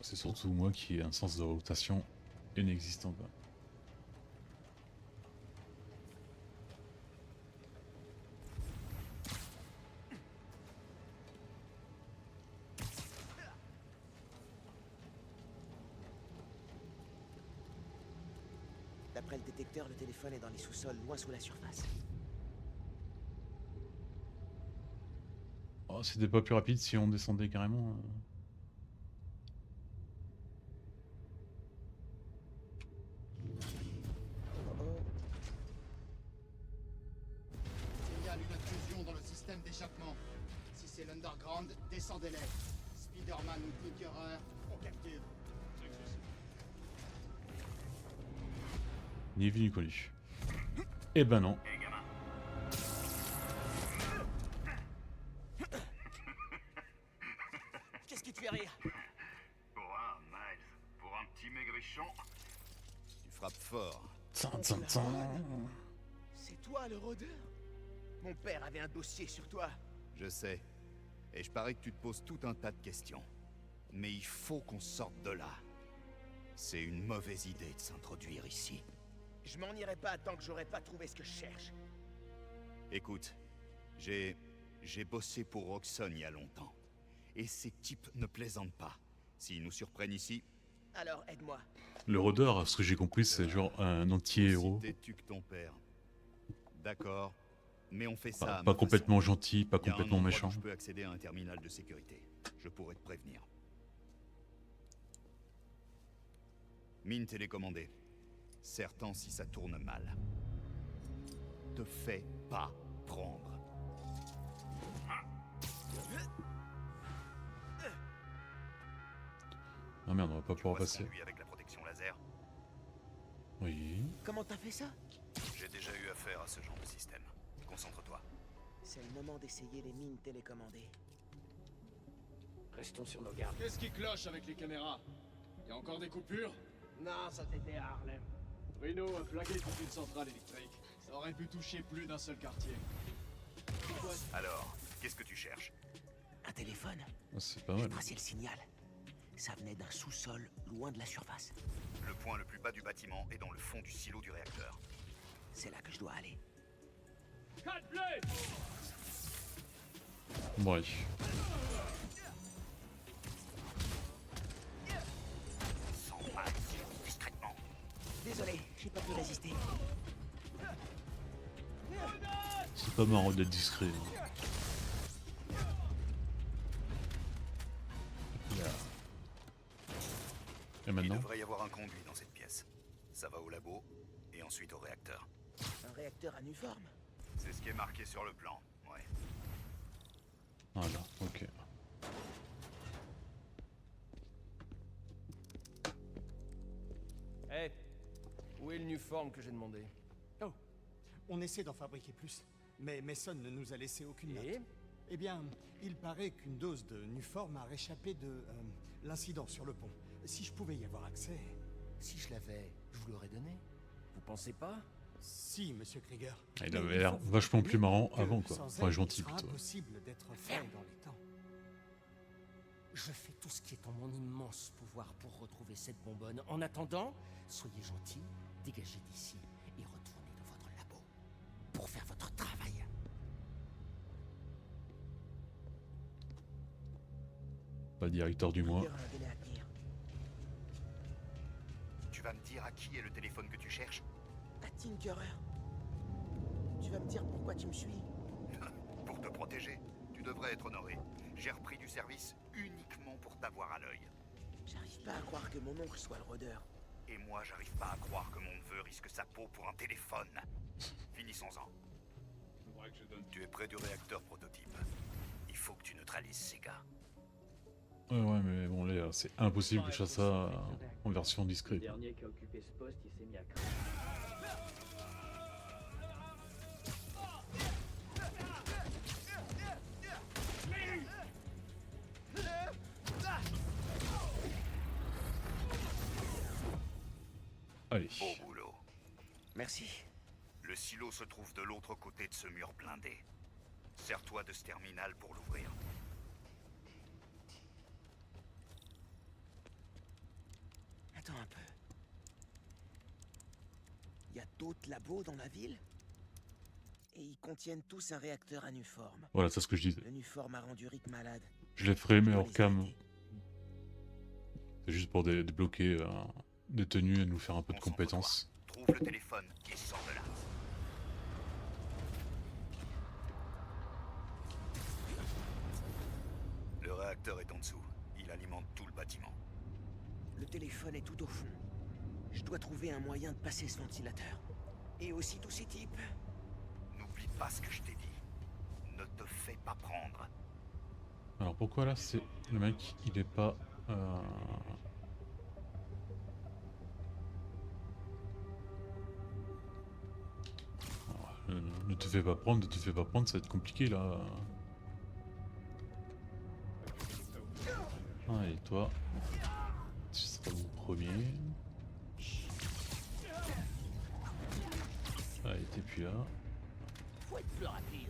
C'est surtout moi qui ai un sens de rotation inexistant, quoi. D'après le détecteur, le téléphone est dans les sous-sols, loin sous la surface. Oh, c'était pas plus rapide si on descendait carrément. Signale une intrusion dans le système d'échappement. Si c'est l'Underground, descendez-les. Spider-Man ou Tinkerer, on capture. Ni vu ni connu. Eh ben non. Qu'est-ce qui te fait rire? Quoi, Miles? Pour un petit maigrichon? Tu frappes fort. C'est toi le rôdeur? Mon père avait un dossier sur toi. Je sais. Et je parie que tu te poses tout un tas de questions. Mais il faut qu'on sorte de là. C'est une mauvaise idée de s'introduire ici. Je m'en irai pas tant que j'aurai pas trouvé ce que je cherche. Écoute, j'ai bossé pour Roxxon il y a longtemps. Et ces types ne plaisantent pas. S'ils nous surprennent ici... Alors aide-moi. Le rôdeur, ce que j'ai compris, c'est genre un anti-héros. Tu que ton père. D'accord. Mais on fait ça. Pas complètement gentil, pas complètement méchant. Je peux accéder à un terminal de sécurité. Je pourrais te prévenir. Mine télécommandée. Certain si ça tourne mal. Te fais pas prendre. Ah merde, on va pas pouvoir passer. Lui avec la protection laser. Oui. Comment t'as fait ça? J'ai déjà eu affaire à ce genre de système. Concentre-toi. C'est le moment d'essayer les mines télécommandées. Restons sur nos gardes. Qu'est-ce qui cloche avec les caméras? Y a encore des coupures? Non, ça c'était à Harlem. Reno a flagué toute une centrale électrique. Ça aurait pu toucher plus d'un seul quartier. Alors, qu'est-ce que tu cherches? Un téléphone. C'est pas mal. J'ai tracé le signal. Ça venait d'un sous-sol, loin de la surface. Le point le plus bas du bâtiment est dans le fond du silo du réacteur. C'est là que je dois aller. Bon, Discrètement. Désolé, j'ai pas pu résister. c'est pas marrant d'être discret. Et maintenant? Il devrait y avoir un conduit dans cette pièce. Ça va au labo et ensuite au réacteur. Un réacteur anuforme? C'est ce qui est marqué sur le plan, ouais. Voilà, ok. Hey, où est le Nuform que j'ai demandé? Oh, on essaie d'en fabriquer plus, mais Mason ne nous a laissé aucune note. Eh bien, il paraît qu'une dose de Nuform a réchappé de l'incident sur le pont. Si je pouvais y avoir accès... Si je l'avais, je vous l'aurais donné. Vous pensez pas? Si, monsieur Krieger. Il avait l'air vachement plus marrant avant, quoi. Enfin, gentil sera plutôt. impossible d'être fait dans les temps. Je fais tout ce qui est en mon immense pouvoir pour retrouver cette bonbonne. En attendant, soyez gentils, dégagez d'ici et retournez dans votre labo pour faire votre travail. Pas directeur du mois. Tu vas me dire à qui est le téléphone que tu cherches? À Tinkerer. Tu vas me dire pourquoi tu me suis? Pour te protéger, tu devrais être honoré. J'ai repris du service uniquement pour t'avoir à l'œil. J'arrive pas à croire que mon oncle soit le rôdeur. Et moi, j'arrive pas à croire que mon neveu risque sa peau pour un téléphone. Finissons-en. Tu es près du réacteur prototype. Il faut que tu neutralises ces gars. Ouais, mais bon, là, c'est impossible que je fasse ça en version discrète. Le dernier qui a occupé ce poste, il s'est mis à craindre. Allez. Beau boulot. Merci. Le silo se trouve de l'autre côté de ce mur blindé. Sers-toi de ce terminal pour l'ouvrir. Attends un peu. Il y a d'autres labos dans la ville? Et ils contiennent tous un réacteur à Nuform. Voilà, c'est ce que je disais. Le Nuform a rendu Rick malade. Je les ferai, mais hors cam. C'est juste pour débloquer des tenues et nous faire un peu de compétences. Trouve le téléphone et sors de là. Le réacteur est en dessous. Il alimente tout le bâtiment. Le téléphone est tout au fond. Je dois trouver un moyen de passer ce ventilateur. Et aussi tous ces types. N'oublie pas ce que je t'ai dit. Ne te fais pas prendre. Alors pourquoi là, c'est le mec, il est pas... Ne te fais pas prendre, ça va être compliqué là. Allez, toi, tu seras mon premier. Allez, t'es plus là. Faut être plus rapide.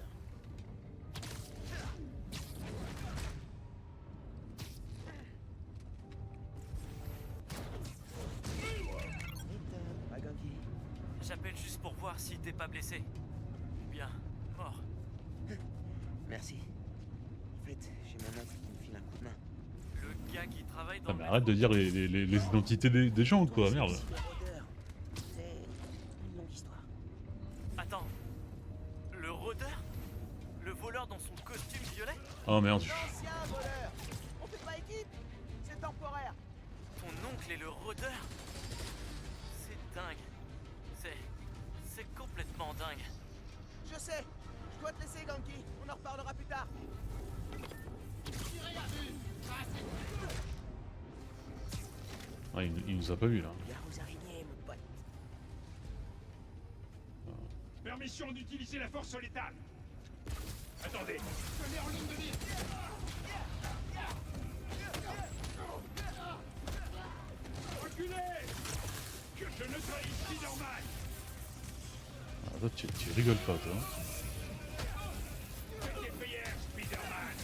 J'appelle juste pour voir si t'es pas blessé. Ou bien mort. Merci. En fait, j'ai mon oncle qui me file un coup de main. Le gars qui travaille dans Ah mais arrête de dire les identités des gens quoi, merde. C'est une longue histoire. Attends. Le rôdeur? Le voleur dans son costume violet? Oh merde. Ancien voleur. On fait pas équipe. C'est temporaire. Ton oncle est le rôdeur? C'est dingue. C'est complètement dingue. Je sais. Je dois te laisser, Ganki. On en reparlera plus tard. Ah, il nous a pas vu là. Gare aux araignées, mon pote. Permission d'utiliser la force létale. Attendez. Je l'ai en ligne de mire. Reculez. Que je neutralise Spider-Man. Ah, toi, tu rigoles pas toi. Faites des prières, Spider-Man.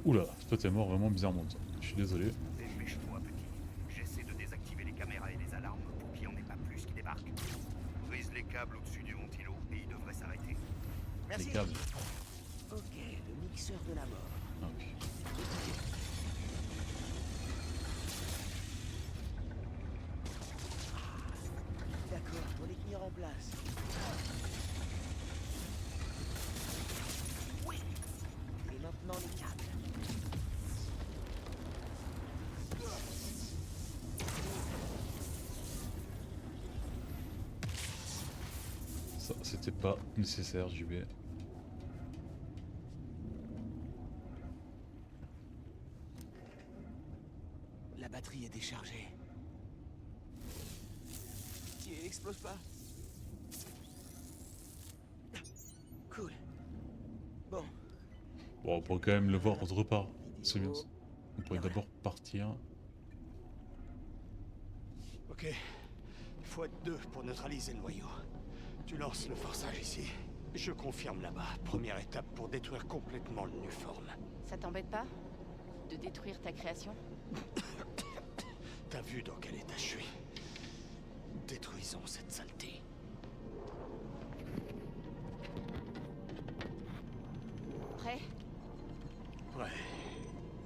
Oula, toi t'es mort vraiment bizarrement. Toi. Je suis désolé. Dépêche-toi, petit. J'essaie de désactiver les caméras et les alarmes pour qu'il n'y en ait pas plus qui débarquent. Brise les câbles au-dessus du ventilo et il devrait s'arrêter. Merci. Les câbles. Ok, le mixeur de la mort. Ok. D'accord, on les tenir en place. Oui. Et maintenant les câbles. Ça, c'était pas nécessaire, JB. La batterie est déchargée. Il explose pas. Cool. Bon, Bon, on peut quand même le voir autre part. C'est bien ça. On pourrait d'abord partir. Ok. Il faut être 2 pour neutraliser le noyau. Tu lances le forçage ici. Je confirme là-bas. Première étape pour détruire complètement le Nuform. Ça t'embête pas de détruire ta création? T'as vu dans quel état je suis? Détruisons cette saleté. Prêt? Ouais.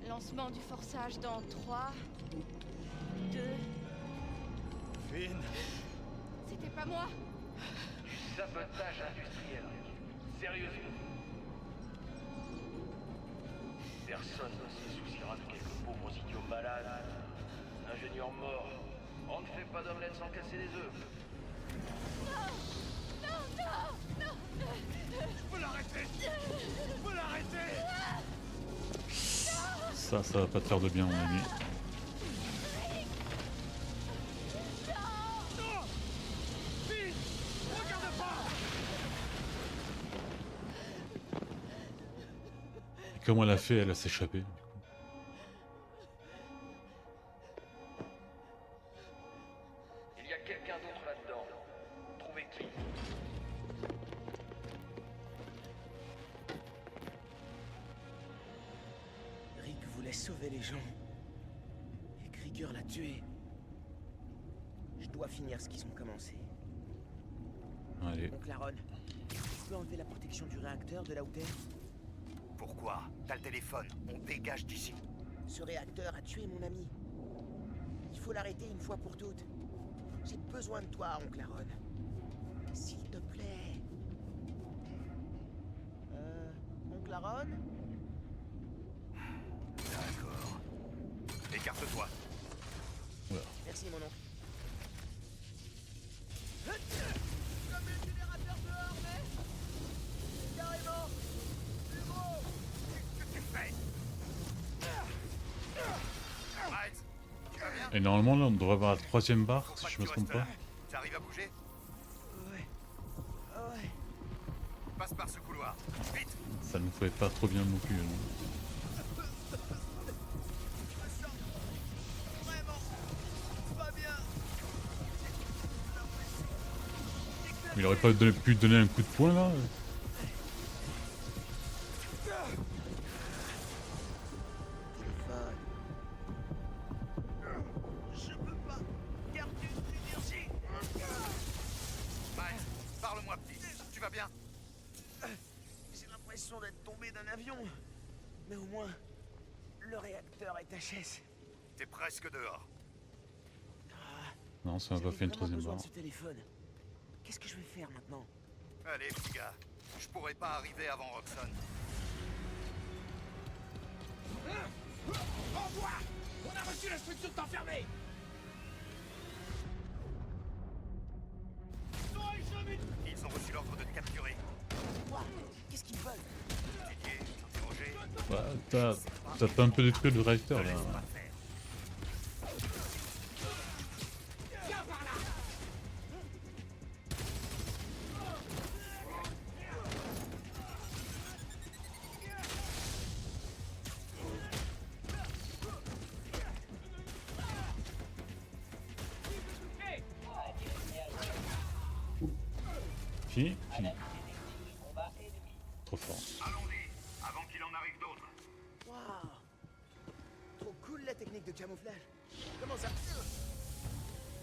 Lancement du forçage dans 3, 2... Finn. C'était pas moi. Sabotage industriel. Sérieusement. Personne ne se souciera de quelques pauvres idiots malades. Ingénieur mort. On ne fait pas d'omelette sans casser les œufs. Non, non, non, non. Je peux l'arrêter. Je peux l'arrêter. Ça va pas te faire de bien, mon ami. Et comment elle a fait? Elle a s'échappé. Il y a quelqu'un d'autre là-dedans. Trouvez qui? Rick voulait sauver les gens. Et Krieger l'a tué. Je dois finir ce qu'ils ont commencé. Allez. Donc Laron, tu peux enlever la protection du réacteur de là où t'es? Pourquoi? T'as le téléphone, on dégage d'ici. Ce réacteur a tué mon ami. Il faut l'arrêter une fois pour toutes. J'ai besoin de toi, oncle Aaron. S'il te plaît. Oncle Aaron? D'accord. Écarte-toi. Voilà. Merci, mon oncle. Comme le générateur dehors, mais... Carrément. Plus gros. Qu'est-ce que tu fais? Miles, tu vas bien? Et normalement, là, on devrait avoir la 3ème barre, si je me trompe pas. T'arrives à bouger? Ouais. Ouais. Passe par ce couloir. Vite! Ça ne nous fait pas trop bien non plus. Je me sens vraiment pas bien. Mais il aurait pas pu donner un coup de poing là? Je peux pas garder l'énergie. Miles, parle-moi petit. Tu vas bien? J'ai l'impression d'être tombé d'un avion. Mais au moins, le réacteur est HS. T'es presque dehors. Non, ça m'a pas fait une 3ème besoin barre. de ce téléphone. Qu'est-ce que je vais faire maintenant? Allez, petit gars. Je pourrais pas arriver avant Roxxon. Au revoir! On a reçu l'instruction de t'enfermer! Ils ont reçu l'ordre de te capturer. Quoi? Qu'est-ce qu'ils veulent? Étudier, t'interroger. Bah, t'as pas un peu détruit le réacteur là. Viens par là! Fini? Fini. Trop fort. Allons-y, avant qu'il en arrive d'autres. Waouh! Trop cool la technique de camouflage. Comment ça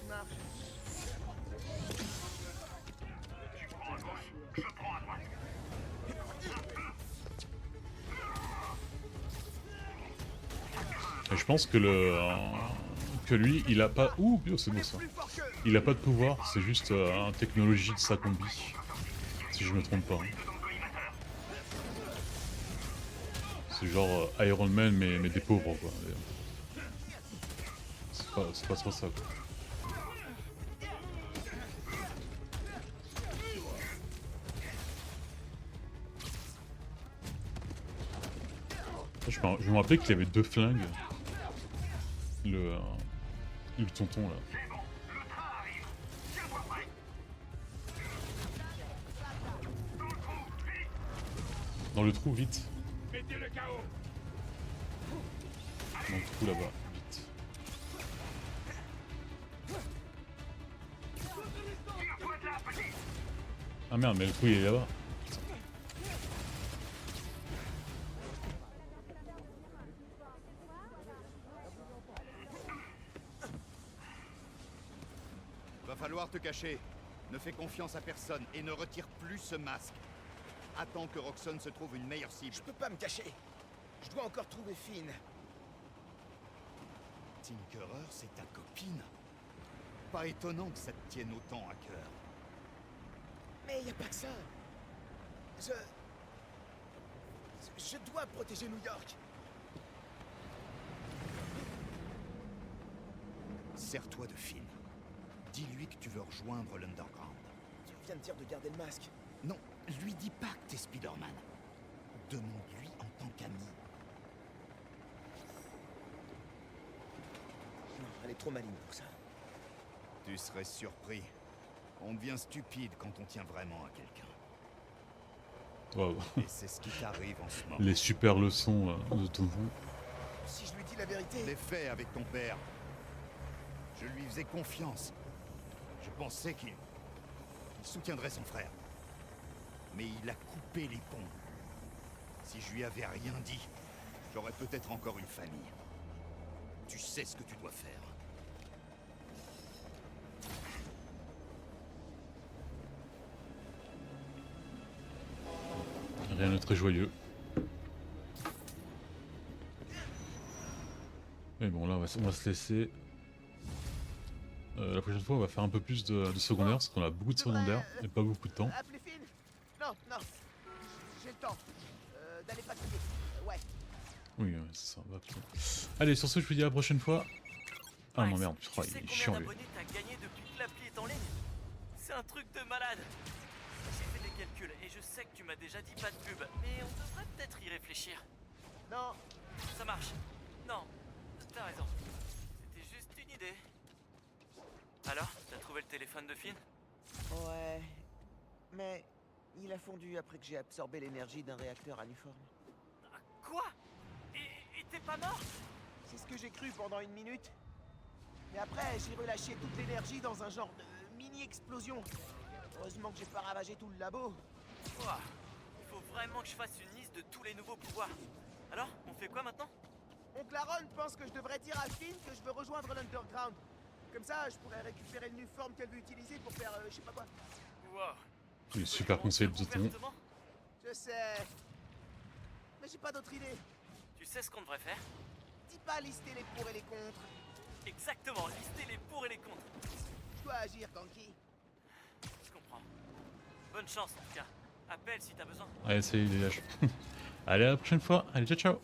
marche? Tu prends à gauche, je prends à droite. Et je pense que que lui, il a pas... Ouh, bio, c'est beau ça. Il a pas de pouvoir, c'est juste une technologie de sa combi. Si je me trompe pas. C'est genre Iron Man mais des pauvres quoi. C'est pas trop ça quoi. Je me rappelais qu'il y avait 2 flingues. Le tonton là. Dans le trou, vite. Mettez le chaos. trou là-bas, vite. Ah merde, mais le trou il est là-bas. Va falloir te cacher. Ne fais confiance à personne et ne retire plus ce masque. Attends que Roxxon se trouve une meilleure cible. Je peux pas me cacher. Je dois encore trouver Finn. Tinkerer, c'est ta copine. Pas étonnant que ça te tienne autant à cœur. Mais y a pas que ça. Je dois protéger New York. Sers-toi de Finn. Dis-lui que tu veux rejoindre l'Underground. Tu viens de dire de garder le masque. Non, lui dis pas que t'es Spider-Man. Demande-lui en tant qu'ami. Non, elle est trop maligne pour ça. Tu serais surpris. On devient stupide quand on tient vraiment à quelqu'un. Wow. Et c'est ce qui t'arrive en ce moment. Les super leçons de Tonton. Si je lui dis la vérité... Je l'ai fait avec ton père. Je lui faisais confiance. Je pensais qu'il soutiendrait son frère. Mais il a coupé les ponts. Si je lui avais rien dit, j'aurais peut-être encore une famille. Tu sais ce que tu dois faire. Rien de très joyeux. Mais bon, là, on va se laisser. La prochaine fois, on va faire un peu plus de secondaire, parce qu'on a beaucoup de secondaires et pas beaucoup de temps. Appelez Finn. Non, j'ai le temps. D'aller patrouiller. Ouais. Oui, c'est ça, va plutôt. Allez, sur ce, je vous dis à la prochaine fois. Ah non, merde, putain, il est chiant, lui. T'as gagné depuis que l'appli est en ligne. C'est un truc de malade. J'ai fait des calculs et je sais que tu m'as déjà dit pas de pub, mais on devrait peut-être y réfléchir. Non. Ça marche. Non, t'as raison. C'était juste une idée. Alors, t'as trouvé le téléphone de Finn? Ouais. Mais il a fondu après que j'ai absorbé l'énergie d'un réacteur uniforme. Quoi? Et t'es pas mort? C'est ce que j'ai cru pendant une minute. Mais après, j'ai relâché toute l'énergie dans un genre de mini-explosion. Heureusement que j'ai pas ravagé tout le labo. Ouah, il faut vraiment que je fasse une liste de tous les nouveaux pouvoirs. Alors, on fait quoi maintenant? Oncle Aaron pense que je devrais dire à Finn que je veux rejoindre l'Underground. Comme ça, je pourrais récupérer le Nuform qu'elle veut utiliser pour faire je sais pas quoi. Wow. Il est super conseil de Tonton. Je sais. Mais j'ai pas d'autre idée. Tu sais ce qu'on devrait faire? Dis pas lister les pour et les contre. Exactement, lister les pour et les contre. Je dois agir, Kanky. Je comprends. Bonne chance en tout cas. Appelle si t'as besoin. Allez, ça y est, dégage. Allez, à la prochaine fois. Allez, ciao, ciao.